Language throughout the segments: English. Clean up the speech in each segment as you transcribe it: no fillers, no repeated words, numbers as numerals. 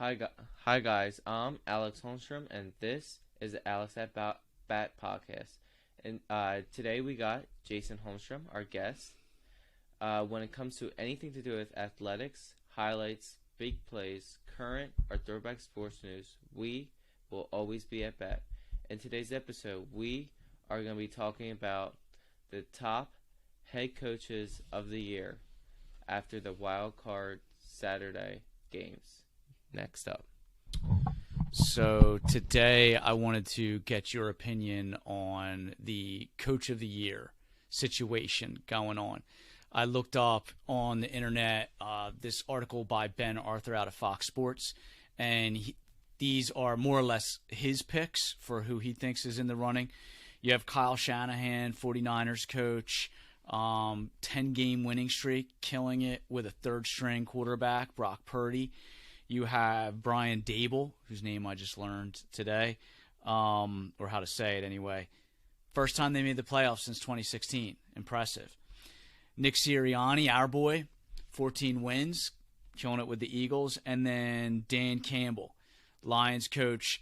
Hi, hi guys. I'm Alex Holmstrom, and this is the Alex at Bat podcast. And today we got Jason Holmstrom, our guest. When it comes to anything to do with athletics, highlights, big plays, current or throwback sports news, we will always be at bat. In today's episode, we are going to be talking about the top head coaches of the year after the wild card Saturday games. Next up. So today I wanted to get your opinion on the Coach of the Year situation going on. I looked up on the internet this article by Ben Arthur out of Fox Sports, and these are more or less his picks for who he thinks is in the running. You have Kyle Shanahan, 49ers coach, 10-game winning streak, killing it with a third-string quarterback, Brock Purdy. You have Brian Dable, whose name I just learned today, or how to say it anyway. First time they made the playoffs since 2016. Impressive. Nick Sirianni, our boy, 14 wins, killing it with the Eagles. And then Dan Campbell, Lions coach,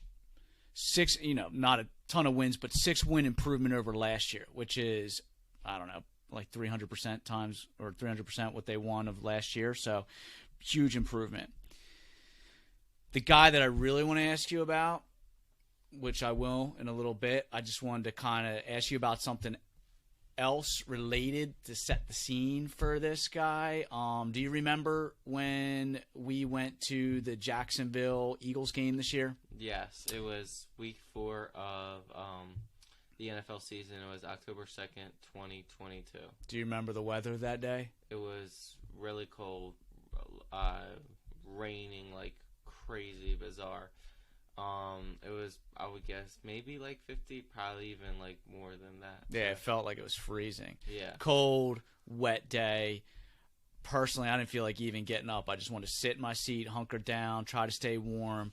not a ton of wins, but 6-win improvement over last year, which is, I don't know, like 300% times or 300% what they won of last year. So huge improvement. The guy that I really want to ask you about, which I will in a little bit, I just wanted to kind of ask you about something else related to set the scene for this guy. Do you remember when we went to the Jacksonville Eagles game this year? Yes, it was week 4 of the NFL season. It was October 2nd, 2022. Do you remember the weather that day? It was really cold, raining like crazy, bizarre. It was, I would guess, maybe like 50, probably even like more than that. Yeah, it felt like it was freezing. Yeah. Cold, wet day. Personally, I didn't feel like even getting up. I just wanted to sit in my seat, hunker down, try to stay warm.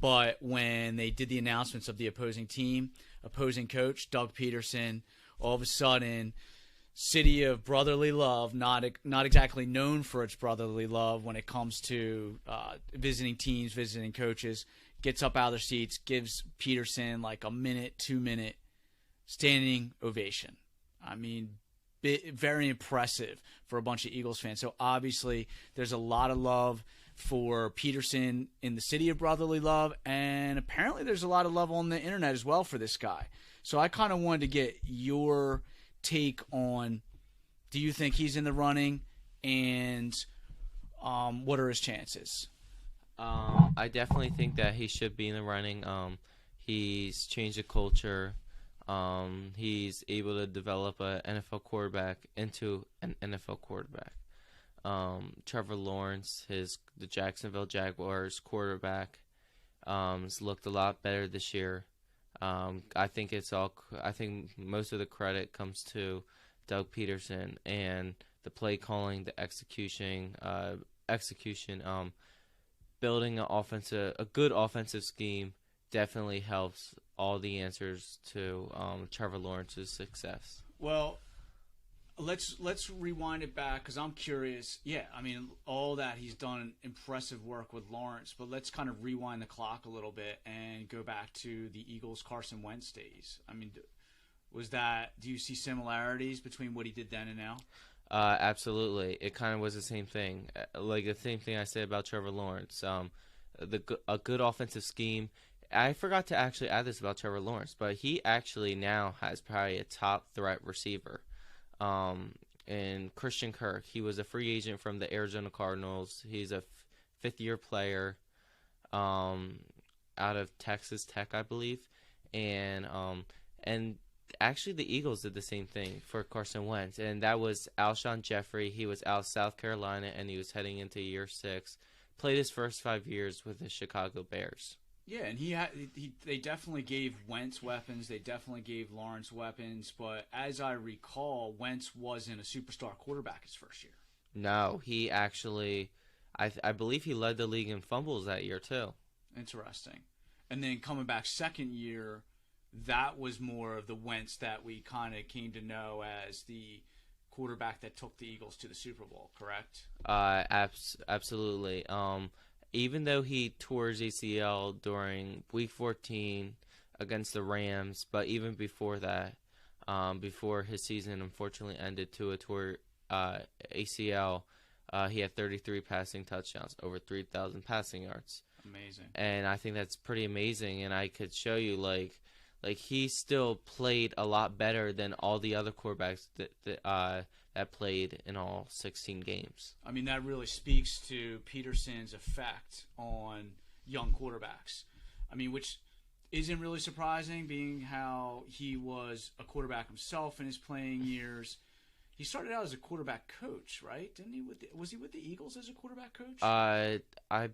But when they did the announcements of the opposing team, opposing coach, Doug Peterson, all of a sudden, city of brotherly love, not exactly known for its brotherly love when it comes to visiting teams, visiting coaches, gets up out of their seats, gives Peterson like a 2-minute standing ovation. I mean, very impressive for a bunch of Eagles fans. So obviously there's a lot of love for Peterson in the city of brotherly love, and apparently there's a lot of love on the internet as well for this guy. So I kind of wanted to get your take on, do you think he's in the running, and what are his chances? I definitely think that he should be in the running. He's changed the culture. He's able to develop an NFL quarterback into an NFL quarterback. Trevor Lawrence, the Jacksonville Jaguars quarterback, has looked a lot better this year. I think most of the credit comes to Doug Peterson and the play calling, the execution. Building a good offensive scheme definitely helps all the answers to Trevor Lawrence's success. Well, let's rewind it back because I'm curious. Yeah, I mean, all that he's done impressive work with Lawrence, but let's kind of rewind the clock a little bit and go back to the Eagles' Carson Wentz days. I mean, do you see similarities between what he did then and now? Absolutely. It kind of was the same thing. Like the same thing I said about Trevor Lawrence. A good offensive scheme. I forgot to actually add this about Trevor Lawrence, but he actually now has probably a top threat receiver. And Christian Kirk, he was a free agent from the Arizona Cardinals. He's a fifth-year player out of Texas Tech, I believe. And actually, the Eagles did the same thing for Carson Wentz, and that was Alshon Jeffrey. He was out of South Carolina, and he was heading into year 6. Played his first 5 years with the Chicago Bears. Yeah, and they definitely gave Wentz weapons. They definitely gave Lawrence weapons. But as I recall, Wentz wasn't a superstar quarterback his first year. No, he actually, I believe he led the league in fumbles that year too. Interesting. And then coming back second year, that was more of the Wentz that we kind of came to know as the quarterback that took the Eagles to the Super Bowl, correct? Absolutely. even though he tore his ACL during Week 14 against the Rams, but even before that, before his season unfortunately ended to a tore ACL, he had 33 passing touchdowns, over 3,000 passing yards. Amazing. And I think that's pretty amazing. And I could show you like he still played a lot better than all the other quarterbacks that played in all 16 games. I mean, that really speaks to Peterson's effect on young quarterbacks. I mean, which isn't really surprising, being how he was a quarterback himself in his playing years. He started out as a quarterback coach, right? Didn't he? Was he with the Eagles as a quarterback coach? I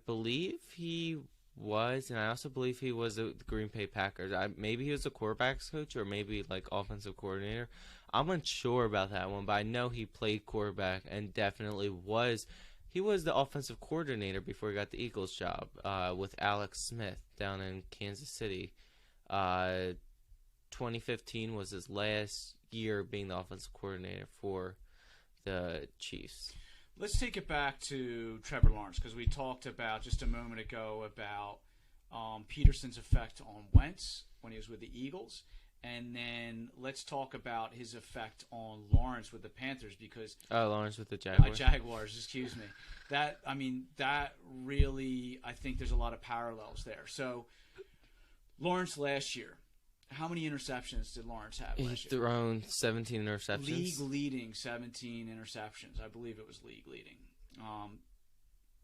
believe he was, and I also believe he was the Green Bay Packers. Maybe he was a quarterbacks coach or maybe like offensive coordinator. I'm unsure about that one, but I know he played quarterback and definitely was. He was the offensive coordinator before he got the Eagles job with Alex Smith down in Kansas City. 2015 was his last year being the offensive coordinator for the Chiefs. Let's take it back to Trevor Lawrence, because we talked about just a moment ago about Peterson's effect on Wentz when he was with the Eagles. And then let's talk about his effect on Lawrence with the Panthers, because Lawrence with the Jaguars. Jaguars, excuse me. That really, I think there's a lot of parallels there. So Lawrence last year, how many interceptions did Lawrence have last year? He's thrown 17 interceptions. League leading 17 interceptions. I believe it was league leading.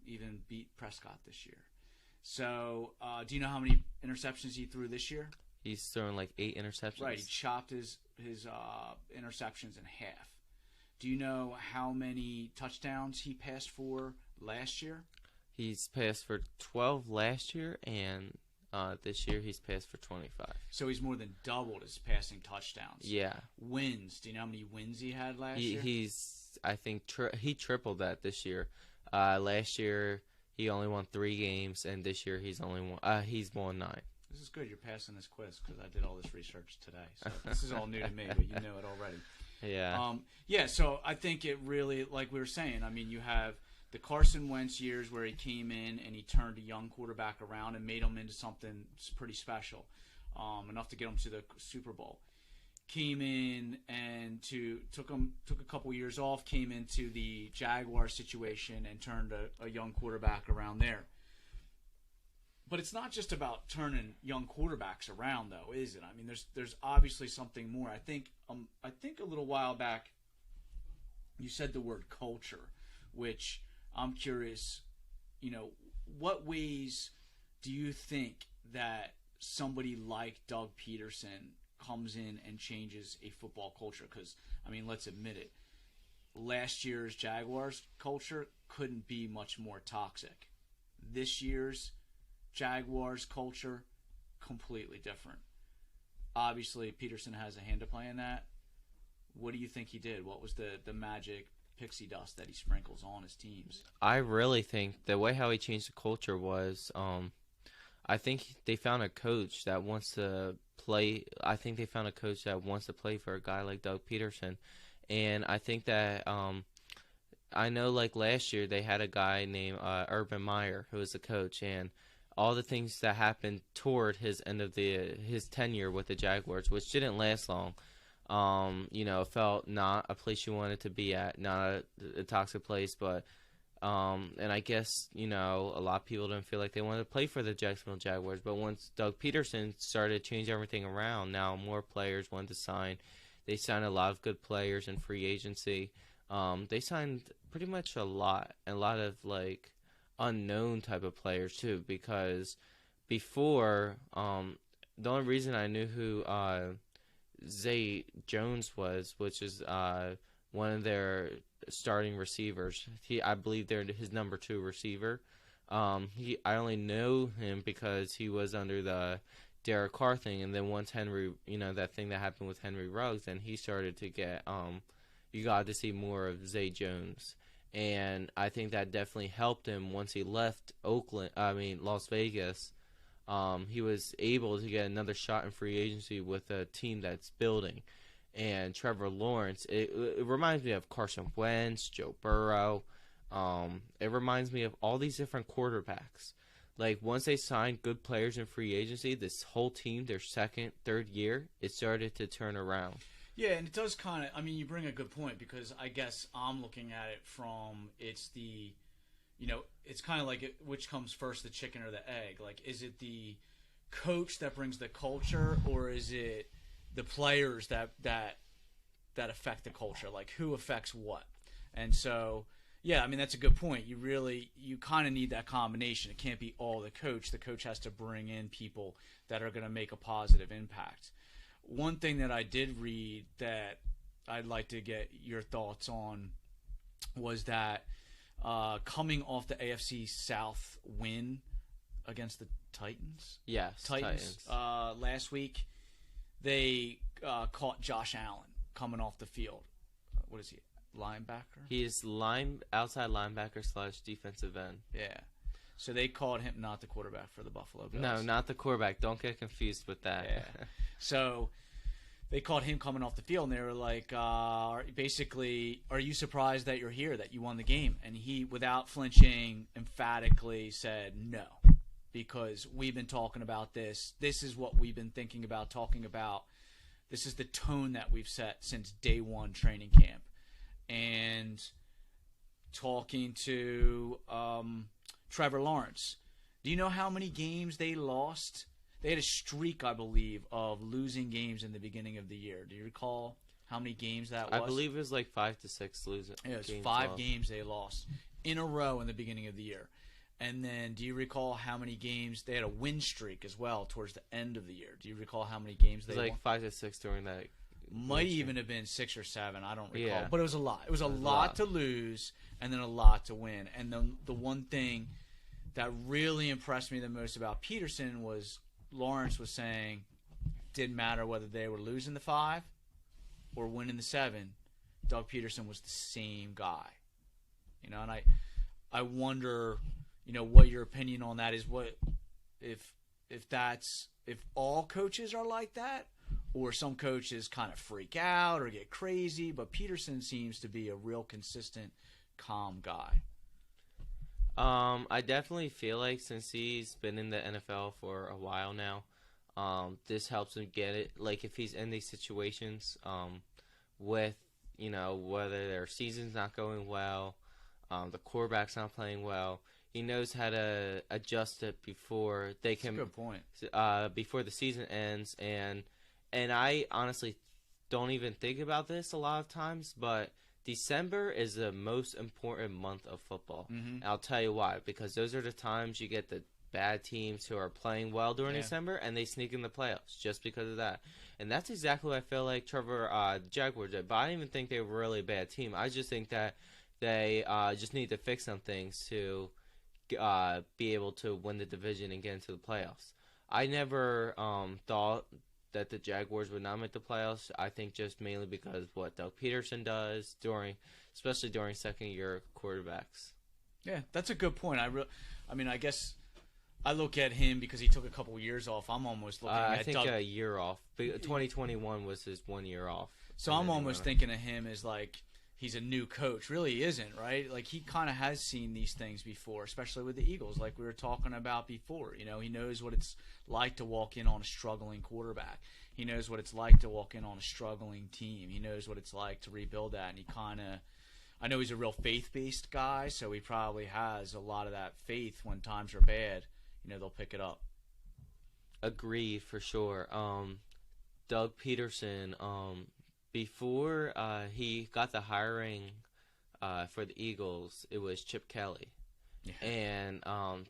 Even beat Prescott this year. So, do you know how many interceptions he threw this year? He's thrown like 8 interceptions. Right, he chopped his interceptions in half. Do you know how many touchdowns he passed for last year? He's passed for 12 last year, and this year he's passed for 25. So he's more than doubled his passing touchdowns. Yeah. Wins. Do you know how many wins he had last year? I think he tripled that this year. Last year he only won 3 games, and this year he's won 9. This is good. You're passing this quiz because I did all this research today. So this is all new to me, but you know it already. Yeah. So I think it really, like we were saying, I mean, you have the Carson Wentz years where he came in and he turned a young quarterback around and made him into something pretty special, enough to get him to the Super Bowl. Came in and took a couple years off, came into the Jaguars situation and turned a young quarterback around there. But it's not just about turning young quarterbacks around, though, is it? I mean, there's obviously something more. I think a little while back you said the word culture, which I'm curious, what ways do you think that somebody like Doug Peterson comes in and changes a football culture? Because, I mean, let's admit it, last year's Jaguars culture couldn't be much more toxic. This year's Jaguars culture, completely different. Obviously, Peterson has a hand to play in that. What do you think he did? What was the magic pixie dust that he sprinkles on his teams? I really think the way how he changed the culture was, I think they found a coach that wants to play. I think they found a coach that wants to play for a guy like Doug Peterson, and I think that I know like last year they had a guy named Urban Meyer who was the coach, and all the things that happened toward his end of his tenure with the Jaguars, which didn't last long. Felt not a place you wanted to be at, not a toxic place, but and I guess, a lot of people didn't feel like they wanted to play for the Jacksonville Jaguars, but once Doug Peterson started to change everything around, now more players wanted to sign. They signed a lot of good players in free agency. They signed pretty much a lot of like unknown type of players too, because before the only reason I knew who Zay Jones was, which is one of their starting receivers. I believe they're his number 2 receiver. I only know him because he was under the Derek Carr thing, and then once Henry, that thing that happened with Henry Ruggs, and he started to get you got to see more of Zay Jones. And I think that definitely helped him once he left Las Vegas. He was able to get another shot in free agency with a team that's building. And Trevor Lawrence, it reminds me of Carson Wentz, Joe Burrow, It reminds me of all these different quarterbacks. Like, once they signed good players in free agency, this whole team, their second, third year, it started to turn around. Yeah, and it does kind of, I mean, you bring a good point, because I guess I'm looking at it from, it's kind of like which comes first, the chicken or the egg? Like, is it the coach that brings the culture, or is it the players that affect the culture? Like, who affects what? And so, yeah, I mean, that's a good point. You kind of need that combination. It can't be all the coach. The coach has to bring in people that are going to make a positive impact. One thing that I did read that I'd like to get your thoughts on was that coming off the AFC South win against the Titans. Yes, Titans. Last week, they caught Josh Allen coming off the field. What is he? Linebacker? He is outside linebacker / defensive end. Yeah. So they called him not the quarterback for the Buffalo Bills. No, not the quarterback. Don't get confused with that. Yeah. So they called him coming off the field, and they were like, basically, are you surprised that you're here, that you won the game? And he, without flinching, emphatically said no, because we've been talking about this. This is what we've been thinking about, talking about. This is the tone that we've set since day one training camp. And talking to Trevor Lawrence, do you know how many games they lost? They had a streak, I believe, of losing games in the beginning of the year. Do you recall how many games that was? I believe it was like 5 to 6 losing. Yeah, it was 5 games they lost in a row in the beginning of the year. And then, do you recall how many games they had a win streak as well towards the end of the year? Do you recall how many games they won? It was like 5 to 6 during that. Might even have been 6 or 7. I don't recall. Yeah. But it was a lot. It was a lot to lose and then a lot to win. And then the one thing that really impressed me the most about Peterson was Lawrence was saying didn't matter whether they were losing the 5 or winning the 7. Doug Peterson was the same guy. And I wonder, what your opinion on that is. What if all coaches are like that? Or some coaches kind of freak out or get crazy, but Peterson seems to be a real consistent, calm guy. I definitely feel like since he's been in the NFL for a while now, this helps him get it. Like, if he's in these situations with, whether their season's not going well, the quarterback's not playing well, he knows how to adjust it before they can. That's a good point. Before the season ends, and I honestly don't even think about this a lot of times, but December is the most important month of football. Mm-hmm. And I'll tell you why. Because those are the times you get the bad teams who are playing well during December, and they sneak in the playoffs just because of that. And that's exactly what I feel like the Jaguars did. But I don't even think they were really a bad team. I just think that they just need to fix some things to be able to win the division and get into the playoffs. I never thought that the Jaguars would not make the playoffs. I think just mainly because what Doug Peterson does especially during second-year quarterbacks. Yeah, that's a good point. I guess I look at him because he took a couple years off. I'm almost looking at I think a year off. 2021 was his 1 year off. So I'm almost thinking of him as like he's a new coach. Really he isn't, right? Like, he kind of has seen these things before, especially with the Eagles, like we were talking about before. He knows what it's like to walk in on a struggling quarterback. He knows what it's like to walk in on a struggling team. He knows what it's like to rebuild that, and he kind of – I know he's a real faith-based guy, so he probably has a lot of that faith when times are bad. They'll pick it up. Agree, for sure. Doug Peterson before he got the hiring for the Eagles, it was Chip Kelly. Yeah. And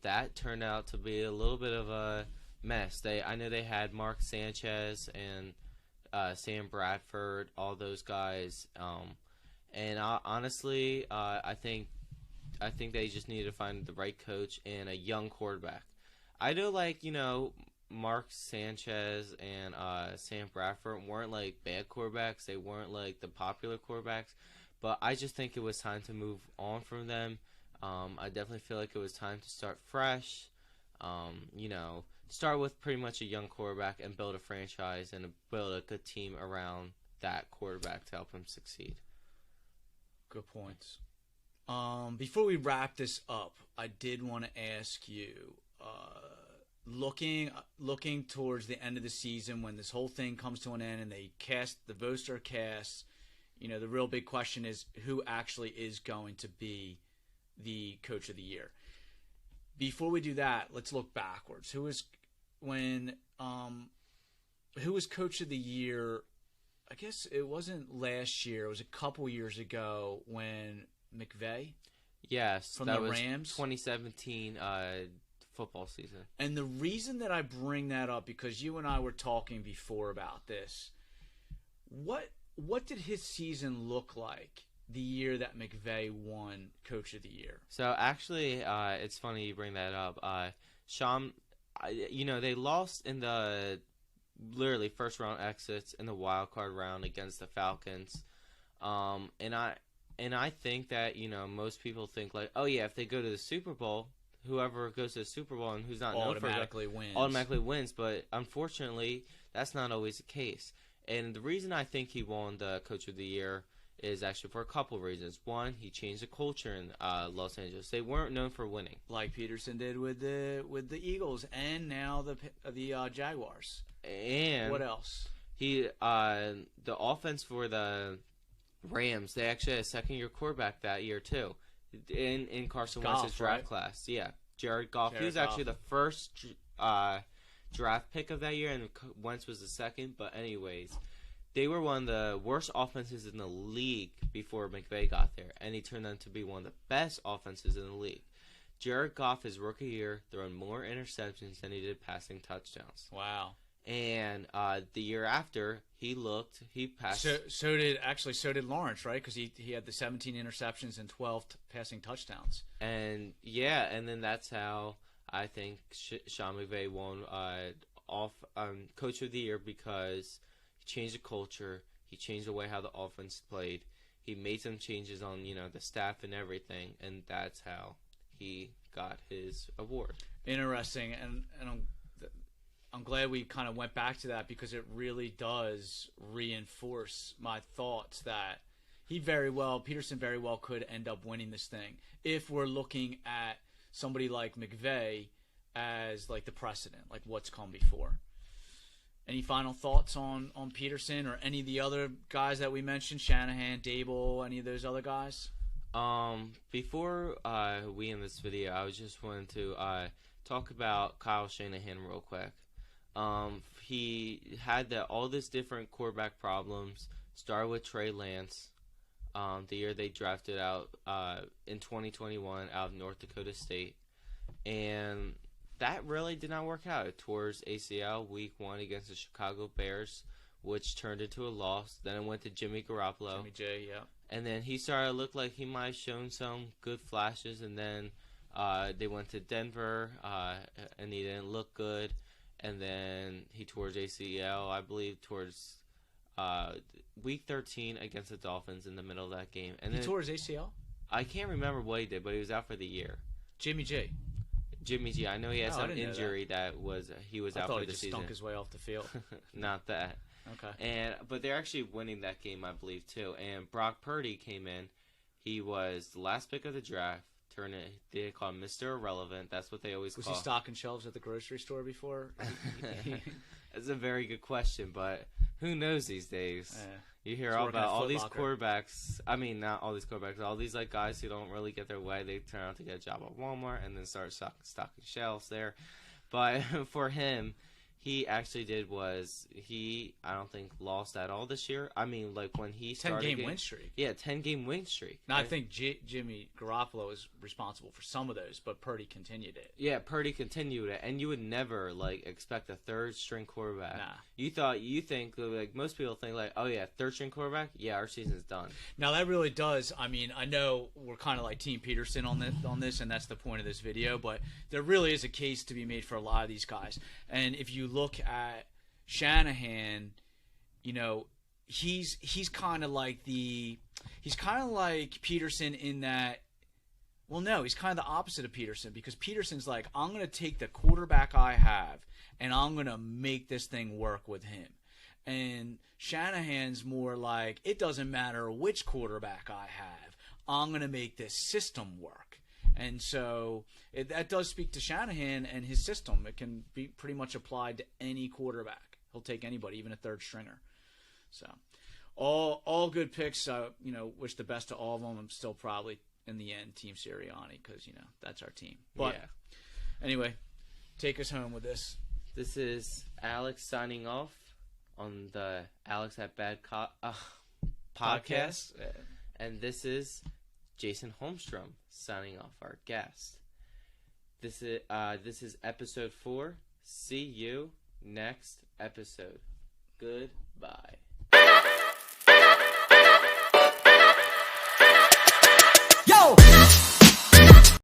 that turned out to be a little bit of a mess. I know they had Mark Sanchez and Sam Bradford, all those guys. And honestly, I think they just needed to find the right coach and a young quarterback. I know, Mark Sanchez and Sam Bradford weren't like bad quarterbacks. They weren't like the popular quarterbacks, but I just think it was time to move on from them. I definitely feel like it was time to start fresh. Start with pretty much a young quarterback and build a franchise and build a good team around that quarterback to help him succeed. Good points. Before we wrap this up, I did want to ask you, looking towards the end of the season when this whole thing comes to an end and the votes are cast, the real big question is who actually is going to be the coach of the year. Before we do that, let's look backwards. Who was coach of the year? I guess it wasn't last year. It was a couple years ago when McVay. Yes, from that the was Rams. 2017 football season. And the reason that I bring that up, because you and I were talking before about this, what did his season look like the year that McVay won Coach of the Year? So actually, it's funny you bring that up. Sean, they lost in the literally first round exits in the wild card round against the Falcons, and I think that most people think like, oh yeah, if they go to the Super Bowl, whoever goes to the Super Bowl and who's not known for automatically wins. But unfortunately, that's not always the case. And the reason I think he won the Coach of the Year is actually for a couple of reasons. One, he changed the culture in Los Angeles. They weren't known for winning, like Peterson did with the Eagles and now the Jaguars. And what else? He the offense for the Rams, they actually had a second-year quarterback that year too, in Carson Wentz's draft class. Yeah, Jared Goff. He was actually the first draft pick of that year, and Wentz was the second. But anyways, they were one of the worst offenses in the league before McVay got there, and he turned out to be one of the best offenses in the league. Jared Goff, his rookie year, throwing more interceptions than he did passing touchdowns. Wow. And the year after, he passed. So did Lawrence, right? Because he had the 17 interceptions and 12 passing touchdowns. And yeah, and then that's how I think Sean McVay won Coach of the Year, because he changed the culture. He changed the way how the offense played. He made some changes on the staff and everything, and that's how he got his award. Interesting, and I'm glad we kind of went back to that, because it really does reinforce my thoughts that Peterson very well could end up winning this thing if we're looking at somebody like McVay as like the precedent, like what's come before. Any final thoughts on Peterson or any of the other guys that we mentioned, Shanahan, Dable, any of those other guys? Before we end this video, I was just wanting to talk about Kyle Shanahan real quick. He had all this different quarterback problems. Started with Trey Lance, the year they drafted out in 2021 out of North Dakota State, and that really did not work out. It tore his ACL week 1 against the Chicago Bears, which turned into a loss. Then it went to Jimmy Garoppolo. Jimmy J, yeah. And then he started to look like he might have shown some good flashes, and then they went to Denver, and he didn't look good. And then he tore his ACL, I believe, towards week 13 against the Dolphins in the middle of that game. And he tore his ACL? I can't remember what he did, but he was out for the year. Jimmy G. I know he had some injury that was he was out for the season. I thought he just stunk his way off the field. Not that. Okay. But they're actually winning that game, I believe, too. And Brock Purdy came in. He was the last pick of the draft. They call him Mr. Irrelevant. That's what they always call. Was he stocking shelves at the grocery store before? That's a very good question, but who knows these days? You hear all about all these quarterbacks. I mean, not all these quarterbacks. All these guys who don't really get their way. They turn out to get a job at Walmart and then start stocking shelves there. But for him, he actually I don't think lost at all this year. I mean, like when he started 10-game win streak. Yeah, 10-game win streak. Now I think Jimmy Garoppolo is responsible for some of those, but Purdy continued it. Yeah, Purdy continued it, and you would never expect a third string quarterback. Nah. You think most people think oh yeah, third string quarterback. Yeah, our season's done. Now that really does. I mean, I know we're kind of like Team Peterson on this, and that's the point of this video. But there really is a case to be made for a lot of these guys, and if you look at Shanahan, he's kind of like Peterson in that. Well, no, he's kind of the opposite of Peterson, because Peterson's like, I'm going to take the quarterback I have and I'm going to make this thing work with him. And Shanahan's more like, it doesn't matter which quarterback I have. I'm going to make this system work. And so that does speak to Shanahan and his system. It can be pretty much applied to any quarterback. He'll take anybody, even a third stringer. So all good picks. Wish the best to all of them. I'm still probably, in the end, Team Sirianni because, that's our team. But anyway, take us home with this. This is Alex signing off on the Alex at Bad podcast. And this is Jason Holmstrom signing off, our guest. This is episode 4. See you next episode. Goodbye. Yo!